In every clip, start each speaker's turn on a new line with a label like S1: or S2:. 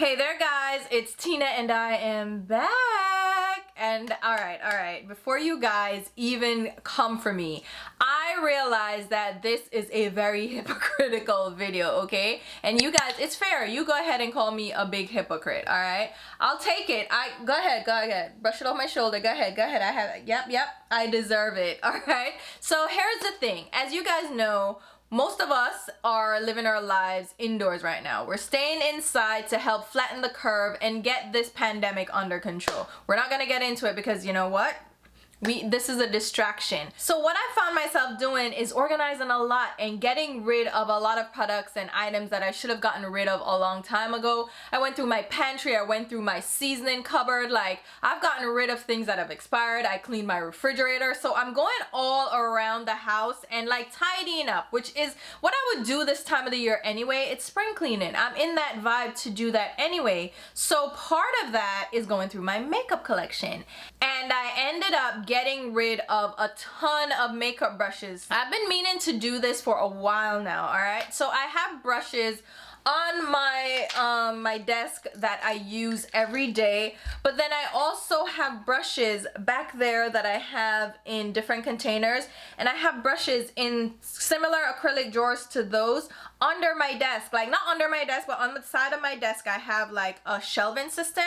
S1: Hey there guys, it's Tina and I am back. And alright, before you guys even come for me, I realize that this is a very hypocritical video, okay? And you guys, it's fair, you go ahead and call me a big hypocrite, alright? I'll take it. Go ahead, brush it off my shoulder, go ahead, yep, I deserve it, alright? So here's the thing, as you guys know, most of us are living our lives indoors right now. We're staying inside to help flatten the curve and get this pandemic under control. We're not gonna get into it because you know what? This is a distraction. So what I found myself doing is organizing a lot and getting rid of a lot of products and items that I should have gotten rid of a long time ago. I went through my pantry, I went through my seasoning cupboard, like I've gotten rid of things that have expired. I cleaned my refrigerator. So I'm going all around the house and like tidying up, which is what I would do this time of the year anyway. It's spring cleaning. I'm in that vibe to do that anyway. So part of that is going through my makeup collection. And I ended up getting rid of a ton of makeup brushes. I've been meaning to do this for a while now, alright? So I have brushes on my desk that I use every day, but then I also have brushes back there that I have in different containers, and I have brushes in similar acrylic drawers to those under my desk, like not under my desk, but on the side of my desk I have like a shelving system,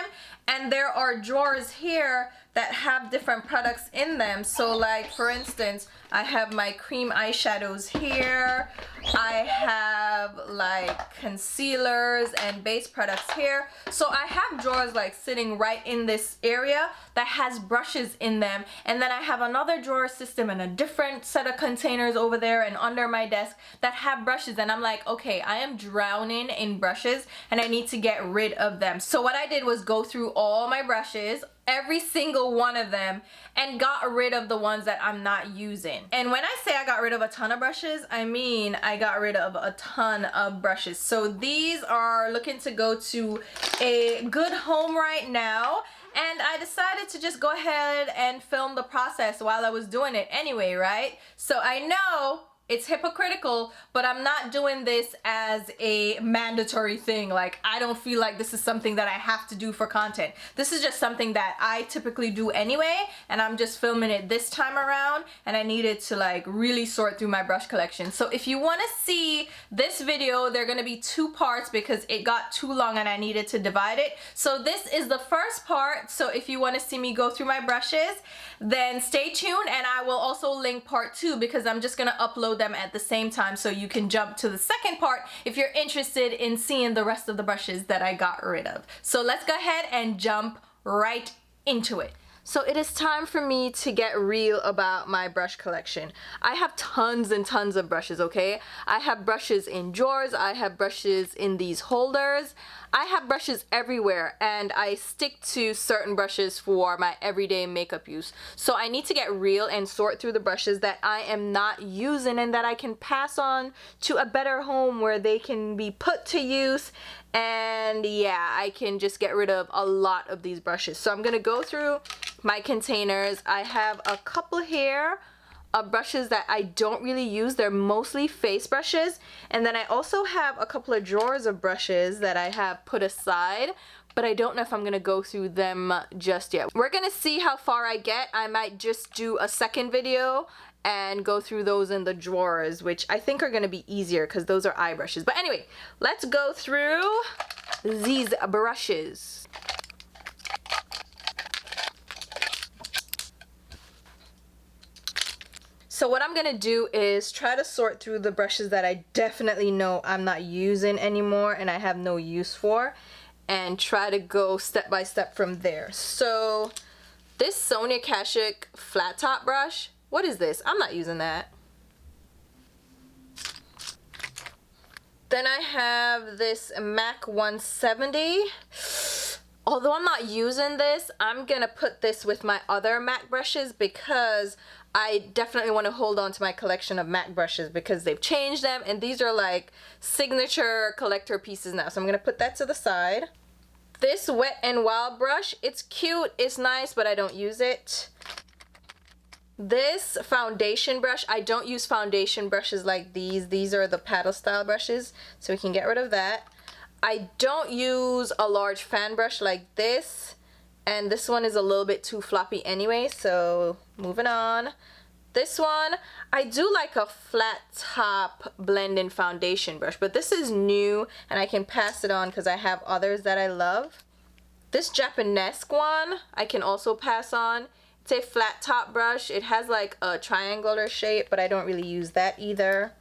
S1: and there are drawers here that have different products in them. So like for instance, I have my cream eyeshadows here, I have like concealers and base products here. So I have drawers like sitting right in this area that has brushes in them, and then I have another drawer system and a different set of containers over there and under my desk that have brushes, and I'm like, okay, I am drowning in brushes and I need to get rid of them. So what I did was go through all my brushes, every single one of them, and got rid of the ones that I'm not using. And when I say I got rid of a ton of brushes, I mean I got rid of a ton of brushes. So these are looking to go to a good home right now, and I decided to just go ahead and film the process while I was doing it anyway, right? So I know it's hypocritical, but I'm not doing this as a mandatory thing. Like, I don't feel like this is something that I have to do for content. This is just something that I typically do anyway, and I'm just filming it this time around, and I needed to like really sort through my brush collection. So if you want to see this video, they're gonna be two parts because it got too long and I needed to divide it. So this is the first part. So if you want to see me go through my brushes, then stay tuned, and I will also link part 2 because I'm just gonna upload them at the same time, so you can jump to the second part if you're interested in seeing the rest of the brushes that I got rid of. So let's go ahead and jump right into it. So it is time for me to get real about my brush collection. I have tons and tons of brushes, okay? I have brushes in drawers, I have brushes in these holders, I have brushes everywhere, and I stick to certain brushes for my everyday makeup use. So I need to get real and sort through the brushes that I am not using and that I can pass on to a better home where they can be put to use. And yeah, I can just get rid of a lot of these brushes. So I'm gonna go through my containers. I have a couple here of brushes that I don't really use. They're mostly face brushes. And then I also have a couple of drawers of brushes that I have put aside, but I don't know if I'm gonna go through them just yet. We're gonna see how far I get. I might just do a second video and go through those in the drawers, which I think are gonna be easier because those are eye brushes. But anyway, let's go through these brushes. So what I'm gonna do is try to sort through the brushes that I definitely know I'm not using anymore and I have no use for, and try to go step by step from there. So this Sonia Kashuk flat top brush, what is this? I'm not using that. Then I have this MAC 170. Although I'm not using this, I'm gonna put this with my other MAC brushes because I definitely want to hold on to my collection of MAC brushes because they've changed them, and these are like signature collector pieces now. So I'm gonna put that to the side. This Wet n Wild brush, it's cute, it's nice, but I don't use it. This foundation brush, I don't use foundation brushes like these. These are the paddle style brushes, so we can get rid of that. I don't use a large fan brush like this, and this one is a little bit too floppy anyway, so moving on. This one, I do like a flat top blend-in foundation brush, but this is new and I can pass it on because I have others that I love. This Japanesque one, I can also pass on. It's a flat top brush. It has like a triangular shape, but I don't really use that either.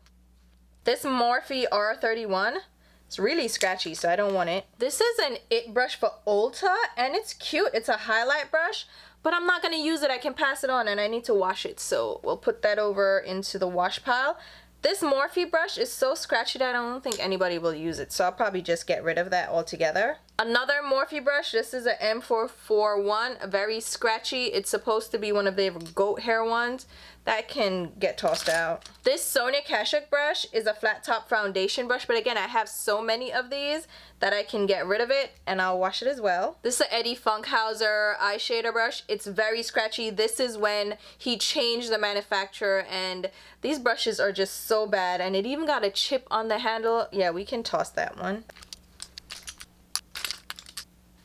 S1: This Morphe R31, it's really scratchy, so I don't want it. This is an It brush for Ulta, and it's cute. It's a highlight brush, but I'm not gonna use it. I can pass it on, and I need to wash it, so we'll put that over into the wash pile. This Morphe brush is so scratchy that I don't think anybody will use it, so I'll probably just get rid of that altogether. Another Morphe brush, this is a M441, very scratchy. It's supposed to be one of their goat hair ones. That can get tossed out. This Sonia Kashuk brush is a flat top foundation brush, but again, I have so many of these that I can get rid of it and I'll wash it as well. This is an Eddie Funkhauser eye shader brush. It's very scratchy. This is when he changed the manufacturer, and these brushes are just so bad, and it even got a chip on the handle. Yeah, we can toss that one.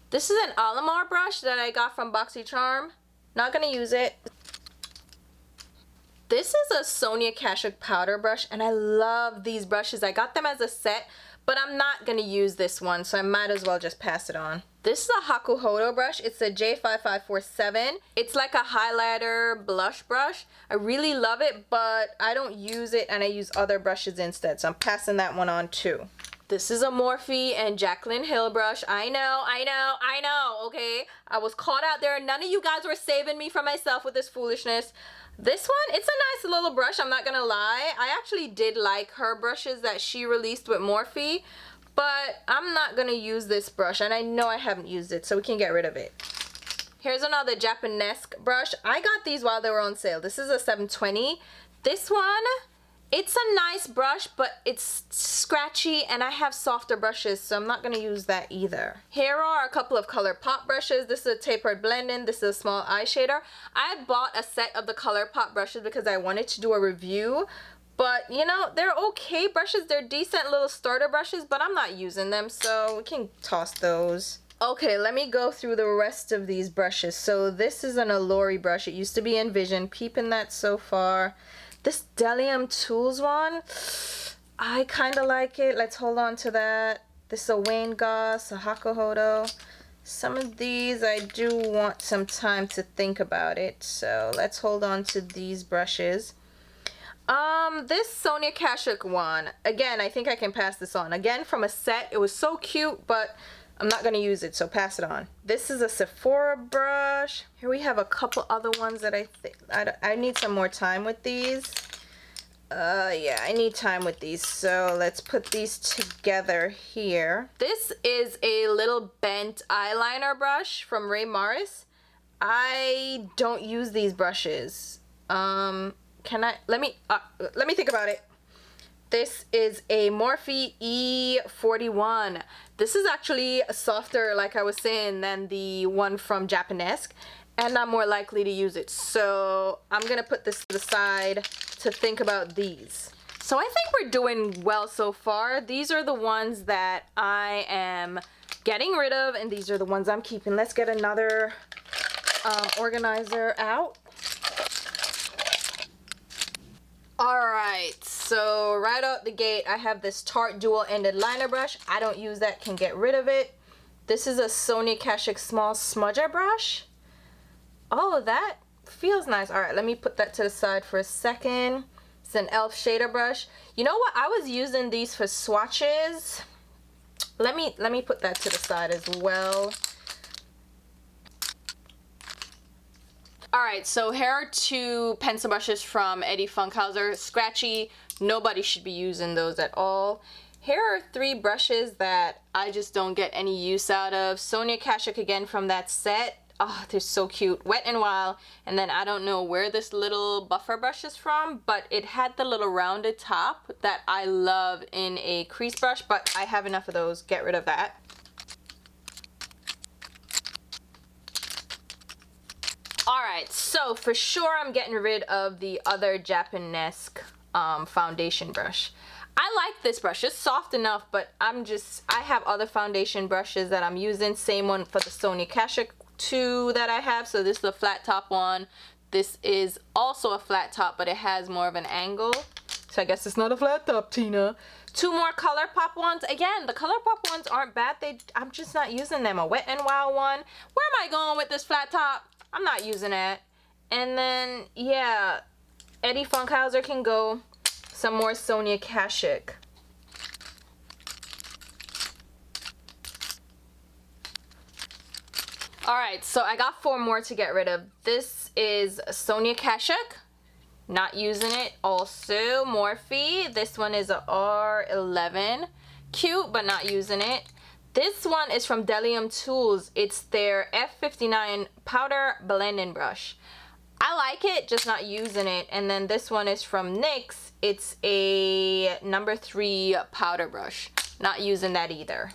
S1: This is an Alamar brush that I got from BoxyCharm. Not gonna use it. This is a Sonia Kashuk powder brush, and I love these brushes. I got them as a set, but I'm not gonna use this one, so I might as well just pass it on. This is a Hakuhodo brush. It's a J5547. It's like a highlighter blush brush. I really love it, but I don't use it, and I use other brushes instead, so I'm passing that one on too. This is a Morphe and Jaclyn Hill brush. I know, okay? I was caught out there. None of you guys were saving me from myself with this foolishness. This one, it's a nice little brush, I'm not gonna lie. I actually did like her brushes that she released with Morphe, but I'm not gonna use this brush, and I know I haven't used it, so we can get rid of it. Here's another Japanesque brush. I got these while they were on sale. This is a 720. This one, it's a nice brush, but it's scratchy, and I have softer brushes, so I'm not going to use that either. Here are a couple of ColourPop brushes. This is a tapered blend-in. This is a small eye shader. I bought a set of the ColourPop brushes because I wanted to do a review, but you know, they're okay brushes. They're decent little starter brushes, but I'm not using them, so we can toss those. Okay, let me go through the rest of these brushes. So this is an Allure brush. It used to be Envision. Peeping that so far. This Delium Tools one, I kind of like it. Let's hold on to that. This is a Wayne Goss, a Hakuhodo. Some of these I do want some time to think about it, so let's hold on to these brushes. This Sonia Kashuk one, again, I think I can pass this on. Again, from a set, it was so cute, but I'm not going to use it, so pass it on. This is a Sephora brush. Here we have a couple other ones that I think I need some more time with these. Yeah, I need time with these, so let's put these together here. This is a little bent eyeliner brush from Ray Morris. I don't use these brushes. Let me think about it. This is a Morphe E41. This is actually softer, like I was saying, than the one from Japanesque, and I'm more likely to use it. So I'm gonna put this to the side to think about these. So I think we're doing well so far. These are the ones that I am getting rid of, and these are the ones I'm keeping. Let's get another organizer out. Alright, so right out the gate, I have this Tarte dual-ended liner brush. I don't use that, can get rid of it. This is a Sonia Kashuk small smudger brush. Oh, that feels nice. Alright, let me put that to the side for a second. It's an e.l.f. shader brush. You know what? I was using these for swatches. Let me put that to the side as well. Alright, so here are two pencil brushes from Eddie Funkhauser. Scratchy, nobody should be using those at all. Here are three brushes that I just don't get any use out of. Sonia Kashuk again from that set. Oh, they're so cute. Wet n Wild. And then I don't know where this little buffer brush is from, but it had the little rounded top that I love in a crease brush, but I have enough of those. Get rid of that. Alright, so for sure I'm getting rid of the other Japanesque foundation brush. I like this brush. It's soft enough, but I have other foundation brushes that I'm using. Same one for the Sonia Kashuk 2 that I have. So this is the flat top one. This is also a flat top, but it has more of an angle. So I guess it's not a flat top, Tina. 2 more ColourPop ones. Again, the ColourPop ones aren't bad. I'm just not using them. A Wet n Wild one. Where am I going with this flat top? I'm not using it. And then, yeah, Eddie Funkhauser can go. Some more Sonia Kashuk. Alright, so I got 4 more to get rid of. This is Sonia Kashuk. Not using it. Also, Morphe. This one is a R11. Cute, but not using it. This one is from Delium Tools. It's their F59 powder blending brush. I like it, just not using it. And then this one is from NYX. It's a number 3 powder brush. Not using that either.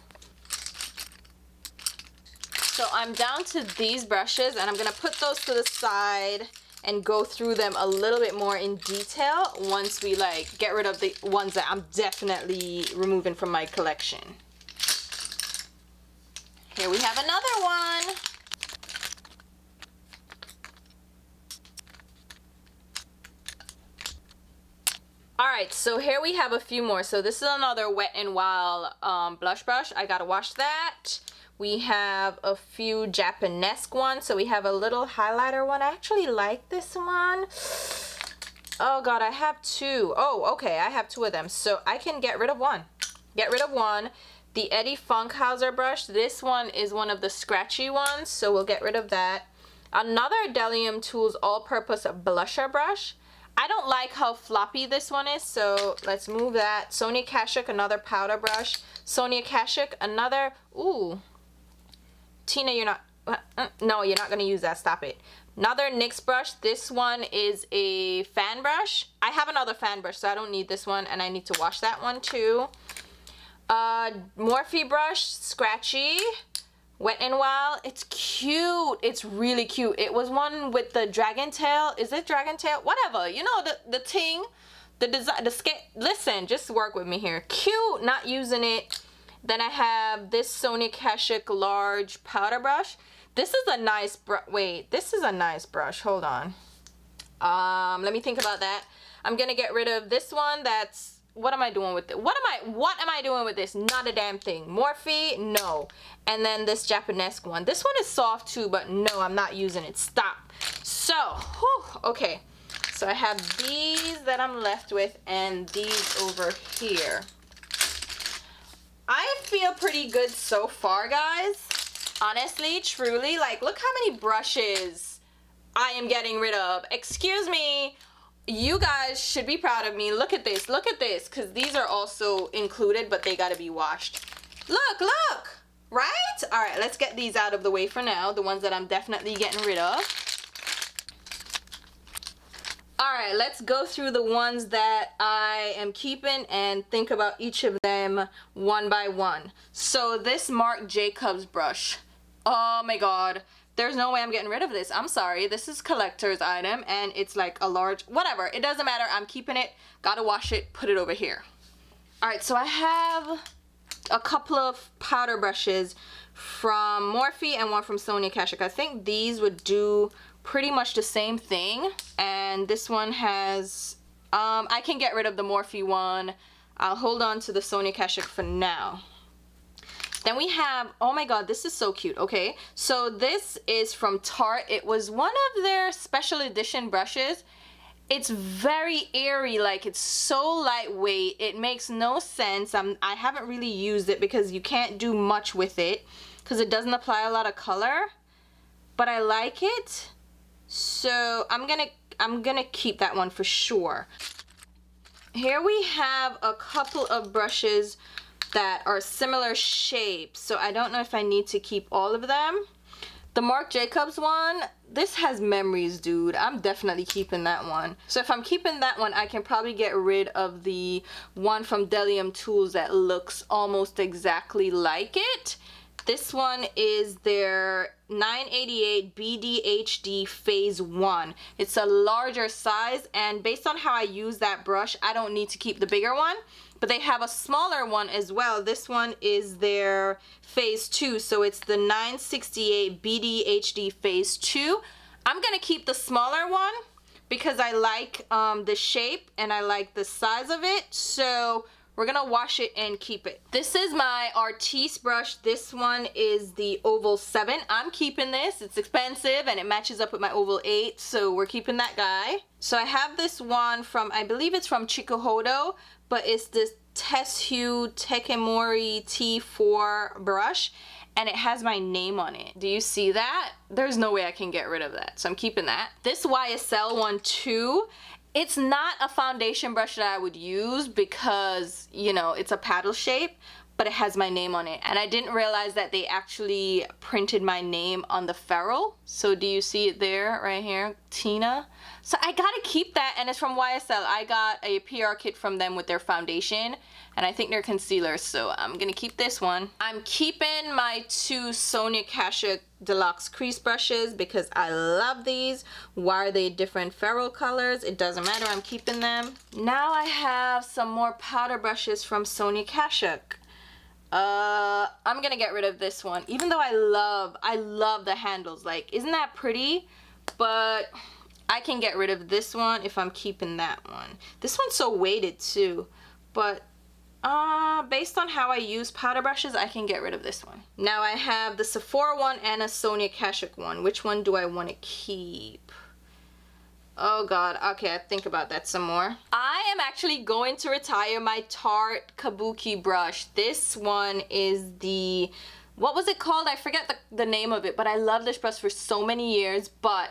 S1: So I'm down to these brushes, and I'm gonna put those to the side and go through them a little bit more in detail once we like get rid of the ones that I'm definitely removing from my collection. Here we have another one. Alright, so here we have a few more. So this is another Wet n Wild blush brush. I gotta wash that. We have a few Japanesque ones. So we have a little highlighter one. I actually like this one. Oh god, I have 2. Oh, okay, I have 2 of them. So I can get rid of one. Get rid of one. The Eddie Funkhauser brush. This one is one of the scratchy ones. So we'll get rid of that. Another Delium Tools all-purpose blusher brush. I don't like how floppy this one is, so let's move that. Sonia Kashuk, another powder brush. Sonia Kashuk, another, ooh. Tina, you're not, no, you're not gonna use that, stop it. Another NYX brush. This one is a fan brush. I have another fan brush, so I don't need this one, and I need to wash that one too. Morphe brush, scratchy. Wet n Wild. It's cute. It's really cute. It was one with the dragon tail. Is it dragon tail? Whatever. You know, the thing, the design, the scale. Listen, just work with me here. Cute. Not using it. Then I have this Sonia Kashuk large powder brush. This is a nice wait, this is a nice brush. Hold on. Let me think about that. I'm gonna get rid of this one. That's, what am I doing with it? What am I doing with this? Not a damn thing. Morphe, no. And then this Japanesque one. This one is soft too, but no, I'm not using it. Stop. So, whew, okay. So I have these that I'm left with and these over here. I feel pretty good so far, guys. Honestly, truly, like, look how many brushes I am getting rid of. Excuse me. You guys should be proud of me. Look at this, because these are also included, but they gotta be washed. Look, look, right? All right, let's get these out of the way for now, the ones that I'm definitely getting rid of. All right, let's go through the ones that I am keeping and think about each of them one by one. So this Marc Jacobs brush, oh my god. There's no way I'm getting rid of this. I'm sorry. This is collector's item and it's like a large, whatever. It doesn't matter. I'm keeping it. Gotta wash it. Put it over here. Alright, so I have a couple of powder brushes from Morphe and one from Sonia Kashuk. I think these would do pretty much the same thing. And this one has, I can get rid of the Morphe one. I'll hold on to the Sonia Kashuk for now. Then we have, oh my god, this is so cute. Okay, so this is from Tarte. It was one of their special edition brushes. It's very airy, like it's so lightweight. It makes no sense. I haven't really used it because you can't do much with it because it doesn't apply a lot of color. But I like it. So I'm gonna keep that one for sure. Here we have a couple of brushes that are similar shapes, so I don't know if I need to keep all of them. The Marc Jacobs one, this has memories, dude. I'm definitely keeping that one. So if I'm keeping that one, I can probably get rid of the one from Delium Tools that looks almost exactly like it. This one is their 988 BDHD Phase 1. It's a larger size, and based on how I use that brush, I don't need to keep the bigger one. But they have a smaller one as well. This one is their Phase 2, so it's the 968 BDHD Phase 2. I'm gonna keep the smaller one because I like the shape and I like the size of it. So we're gonna wash it and keep it. This is my Artiste brush. This one is the Oval 7. I'm keeping this. It's expensive and it matches up with my Oval 8, so we're keeping that guy. So I have this one from, I believe it's from Chikuhodo, but it's this Teshu Tekemori T4 brush, and it has my name on it. Do you see that? There's no way I can get rid of that, so I'm keeping that. This YSL one too, it's not a foundation brush that I would use because, you know, it's a paddle shape, but it has my name on it. And I didn't realize that they actually printed my name on the ferrule. So do you see it there, right here, Tina? So I gotta keep that, and it's from YSL. I got a PR kit from them with their foundation, and I think they're concealers, so I'm gonna keep this one. I'm keeping my two Sonia Kashuk Deluxe crease brushes because I love these. Why are they different ferrule colors? It doesn't matter, I'm keeping them. Now I have some more powder brushes from Sonia Kashuk. I'm gonna get rid of this one, even though I love the handles. Like, isn't that pretty? But I can get rid of this one if I'm keeping that one. This one's so weighted too, but based on how I use powder brushes, I can get rid of this one. Now I have the Sephora one and a Sonia Kashuk one. Which one do I want to keep? Oh god, okay, I think about that some more. I am actually going to retire my Tarte Kabuki brush. This one is the, what was it called? I forget the name of it, but I love this brush for so many years, but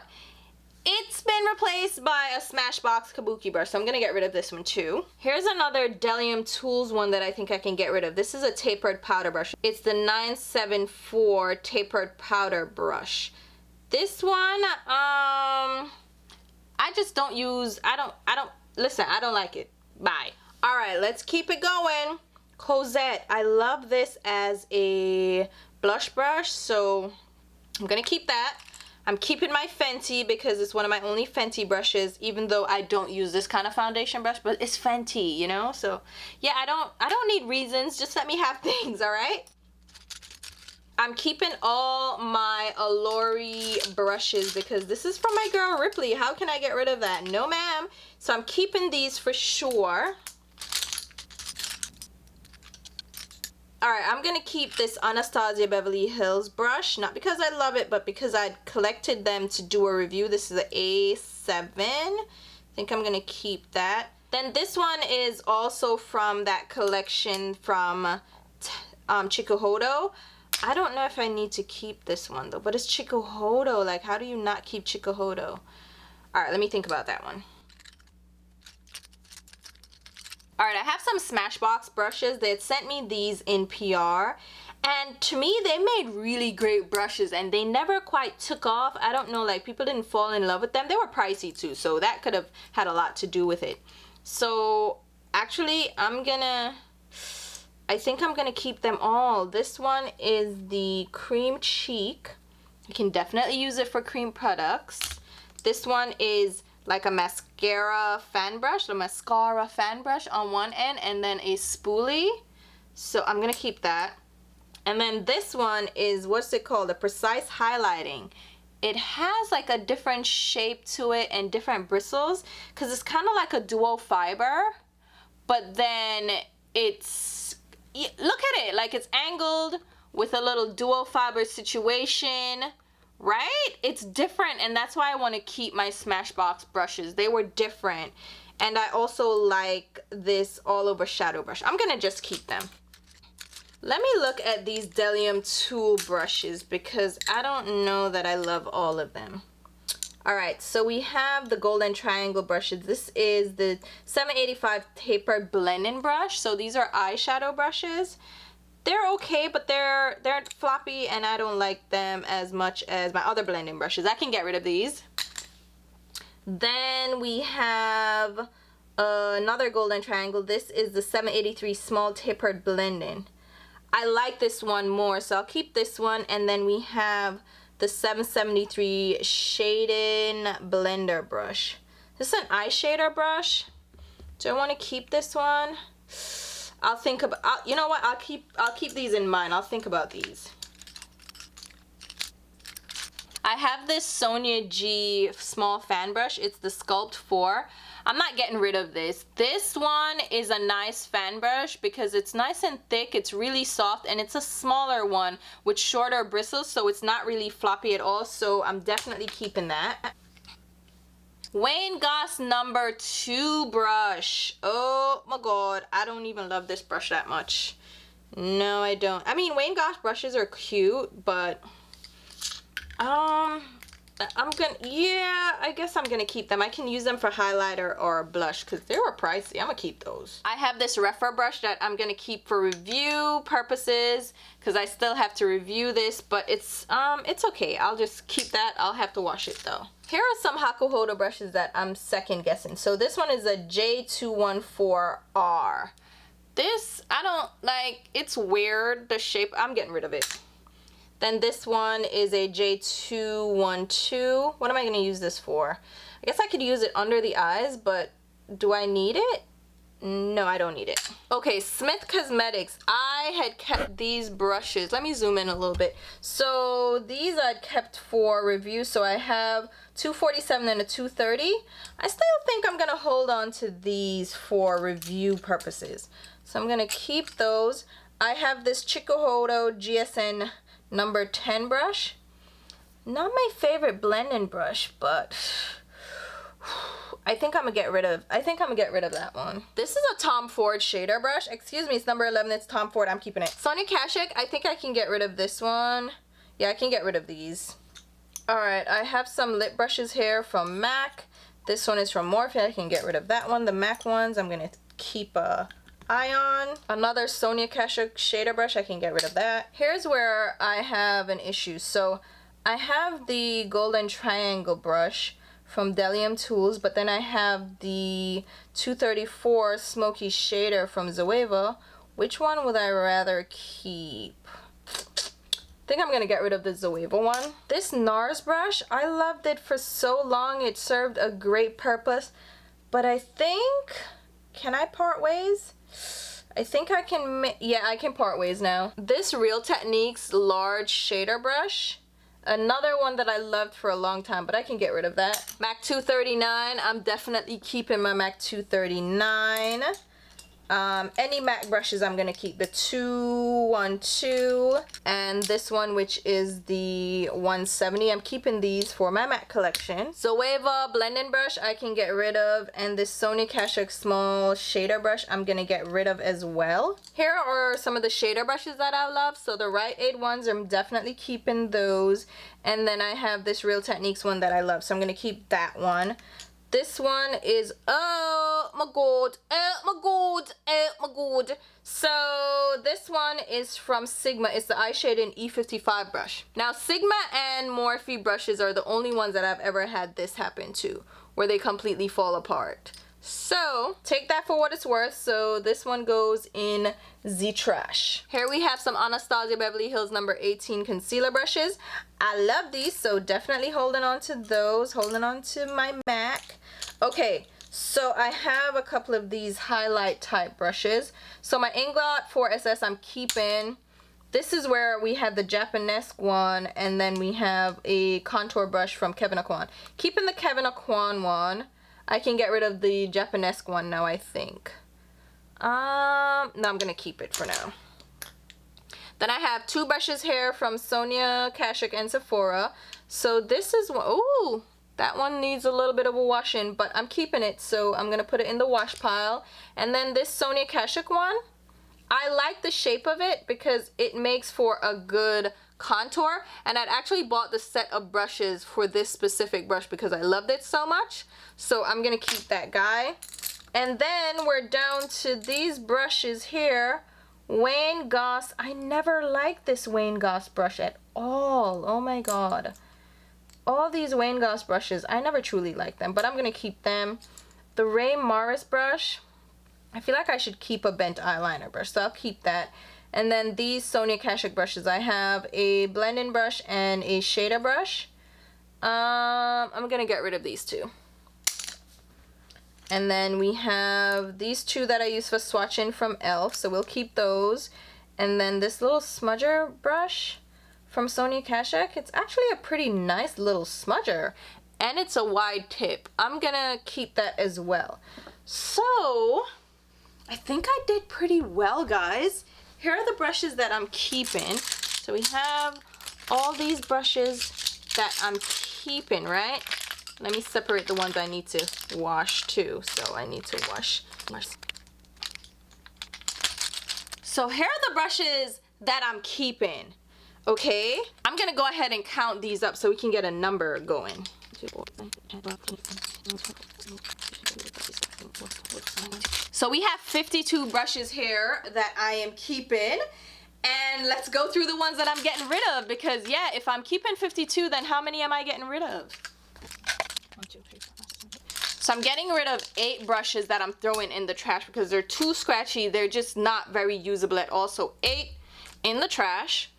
S1: it's been replaced by a Smashbox Kabuki brush, so I'm gonna get rid of this one too. Here's another Delium Tools one that I think I can get rid of. This is a tapered powder brush. It's the 974 tapered powder brush. This one, I just don't use, listen, I don't like it. Bye. All right, let's keep it going. Cosette, I love this as a blush brush, so I'm gonna keep that. I'm keeping my Fenty because it's one of my only Fenty brushes, even though I don't use this kind of foundation brush, but it's Fenty, you know? So yeah, I don't need reasons, just let me have things, all right? I'm keeping all my Allure brushes because this is from my girl Ripley. How can I get rid of that? No ma'am. So I'm keeping these for sure. Alright, I'm gonna keep this Anastasia Beverly Hills brush, not because I love it, but because I collected them to do a review. This is an A7. I think I'm gonna keep that. Then this one is also from that collection from Chikuhodo. I don't know if I need to keep this one though, but it's Chikuhodo. Like, how do you not keep Chikuhodo? Alright, let me think about that one. Alright, I have some Smashbox brushes. They had sent me these in PR, and to me they made really great brushes and they never quite took off. I don't know, like, people didn't fall in love with them. They were pricey too, so that could have had a lot to do with it. So actually I think I'm gonna keep them all. This one is the Cream Cheek. You can definitely use it for cream products. This one is like a mascara fan brush on one end, and then a spoolie. So I'm gonna keep that. And then this one is, what's it called? The Precise Highlighting. It has like a different shape to it and different bristles because it's kind of like a dual fiber, but then it's, look at it, like it's angled with a little dual fiber situation. Right? It's different, and that's why I want to keep my Smashbox brushes. They were different. And I also like this all over shadow brush. I'm gonna just keep them. Let me look at these Delium Tool brushes because I don't know that I love all of them. Alright, so we have the Golden Triangle brushes. This is the 785 tapered blending brush. So these are eyeshadow brushes. They're okay, but they're floppy and I don't like them as much as my other blending brushes. I can get rid of these. Then we have another Golden Triangle. This is the 783 small tapered blending. I like this one more, so I'll keep this one. And then we have the 773 Shading Blender brush. This is an eye shader brush. Do I want to keep this one? I'll think about, you know what, I'll keep these in mind. I'll think about these. I have this Sonia G small fan brush. It's the Sculpt 4. I'm not getting rid of this. This one is a nice fan brush because it's nice and thick, it's really soft, and it's a smaller one with shorter bristles, so it's not really floppy at all, so I'm definitely keeping that. Wayne Goss number 2 brush. Oh my god, I don't even love this brush that much. No, I don't. I mean, Wayne Goss brushes are cute, but I guess I'm gonna keep them. I can use them for highlighter or blush because they were pricey. I'm gonna keep those. I have this refer brush that I'm gonna keep for review purposes because I still have to review this, but it's okay. I'll just keep that. I'll have to wash it though. Here are some Hakuhodo brushes that I'm second guessing. So this one is a J214R. This, I don't like, it's weird, the shape. I'm getting rid of it. Then this one is a J212. What am I going to use this for? I guess I could use it under the eyes, but do I need it? No, I don't need it. Okay, Smith Cosmetics. I had kept these brushes. Let me zoom in a little bit. So these I'd kept for review. So I have 247 and a 230. I still think I'm going to hold on to these for review purposes. So I'm going to keep those. I have this Chikuhodo GSN number 10 brush. Not my favorite blending brush, but I think I'm gonna get rid of that one. This is a Tom Ford shader brush. Excuse me, it's number 11. It's Tom Ford. I'm keeping it. Sonia Kashuk. I think I can get rid of this one. Yeah, I can get rid of these. All right, I have some lip brushes here from MAC. This one is from Morphe. I can get rid of that one. The MAC ones I'm gonna keep a eye on. Another Sonia Kashuk shader brush. I can get rid of that. Here's where I have an issue. So I have the golden triangle brush from Delium Tools, but then I have the 234 smoky shader from Zoeva. Which one would I rather keep? I think I'm gonna get rid of the Zoeva one. This NARS brush, I loved it for so long. It served a great purpose, but I think, can I part ways? I think I can, yeah, I can part ways now. This Real Techniques large shader brush, another one that I loved for a long time, but I can get rid of that. MAC 239, I'm definitely keeping my MAC 239. Any MAC brushes I'm gonna keep. The 212 and this one, which is the 170. I'm keeping these for my MAC collection. Zoeva blending brush I can get rid of, and this Sonia Kashuk small shader brush I'm gonna get rid of as well. Here are some of the shader brushes that I love. So the Rite Aid ones, I'm definitely keeping those, and then I have this Real Techniques one that I love, so I'm gonna keep that one. This one is, oh my god, oh my god, oh my god. So this one is from Sigma. It's the eye shading E55 brush. Now Sigma and Morphe brushes are the only ones that I've ever had this happen to, where they completely fall apart. So take that for what it's worth. So this one goes in the trash. Here we have some Anastasia Beverly Hills number 18 concealer brushes. I love these, so definitely holding on to those, holding on to my MAC. Okay, so I have a couple of these highlight type brushes. So my Inglot 4SS I'm keeping. This is where we have the Japanesque one, and then we have a contour brush from Kevyn Aucoin. Keeping the Kevyn Aucoin one. I can get rid of the Japanesque one now, I think. No, I'm gonna keep it for now. Then I have two brushes here from Sonia Kashuk and Sephora. So this is one, ooh, that one needs a little bit of a wash in, but I'm keeping it, so I'm gonna put it in the wash pile. And then this Sonia Kashuk one, I like the shape of it because it makes for a good contour, and I'd actually bought the set of brushes for this specific brush because I loved it so much. So I'm gonna keep that guy. And then we're down to these brushes here. Wayne Goss. I never liked this Wayne Goss brush at all. Oh my god. All these Wayne Goss brushes, I never truly liked them, but I'm gonna keep them. The Ray Morris brush, I feel like I should keep a bent eyeliner brush, so I'll keep that. And then these Sonia Kashuk brushes. I have a blending brush and a shader brush. I'm gonna get rid of these two. And then we have these two that I use for swatching from e.l.f. So we'll keep those. And then this little smudger brush from Sonia Kashuk. It's actually a pretty nice little smudger. And it's a wide tip. I'm gonna keep that as well. So, I think I did pretty well, guys. Here are the brushes that I'm keeping. So we have all these brushes that I'm keeping, right? Let me separate the ones I need to wash too. So I need to wash. So here are the brushes that I'm keeping, okay? I'm gonna go ahead and count these up so we can get a number going. So we have 52 brushes here that I am keeping. And let's go through the ones that I'm getting rid of, because yeah, if I'm keeping 52, then how many am I getting rid of? 1, 2, 3, 4, 5, 6, 7, 8. So I'm getting rid of 8 brushes that I'm throwing in the trash because they're too scratchy. They're just not very usable at all. So 8 in the trash.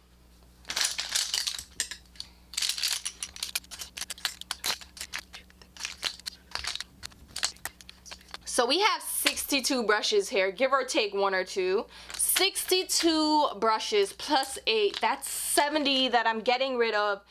S1: So we have 62 brushes here, give or take 1 or 2. 62 brushes plus 8, that's 70 that I'm getting rid of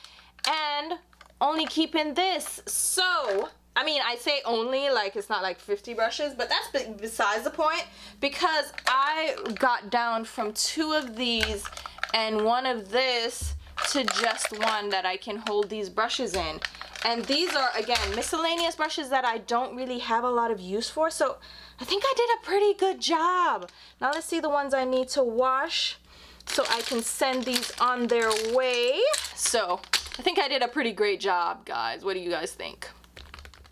S1: and only keeping this. So, I mean, I say only, like it's not like 50 brushes, but that's besides the point because I got down from 2 of these and 1 of this to just 1 that I can hold these brushes in. And these are, again, miscellaneous brushes that I don't really have a lot of use for. So I think I did a pretty good job. Now let's see the ones I need to wash so I can send these on their way. So I think I did a pretty great job, guys. What do you guys think?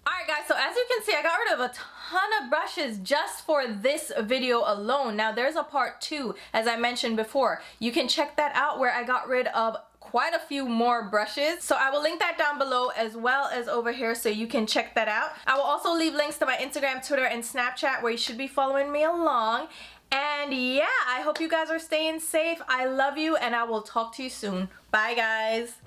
S1: Alright guys, so as you can see, I got rid of a ton of brushes just for this video alone. Now there's a part 2, as I mentioned before. You can check that out where I got rid of quite a few more brushes. So I will link that down below as well as over here so you can check that out. I will also leave links to my Instagram, Twitter, and Snapchat where you should be following me along. And yeah, I hope you guys are staying safe. I love you and I will talk to you soon. Bye guys.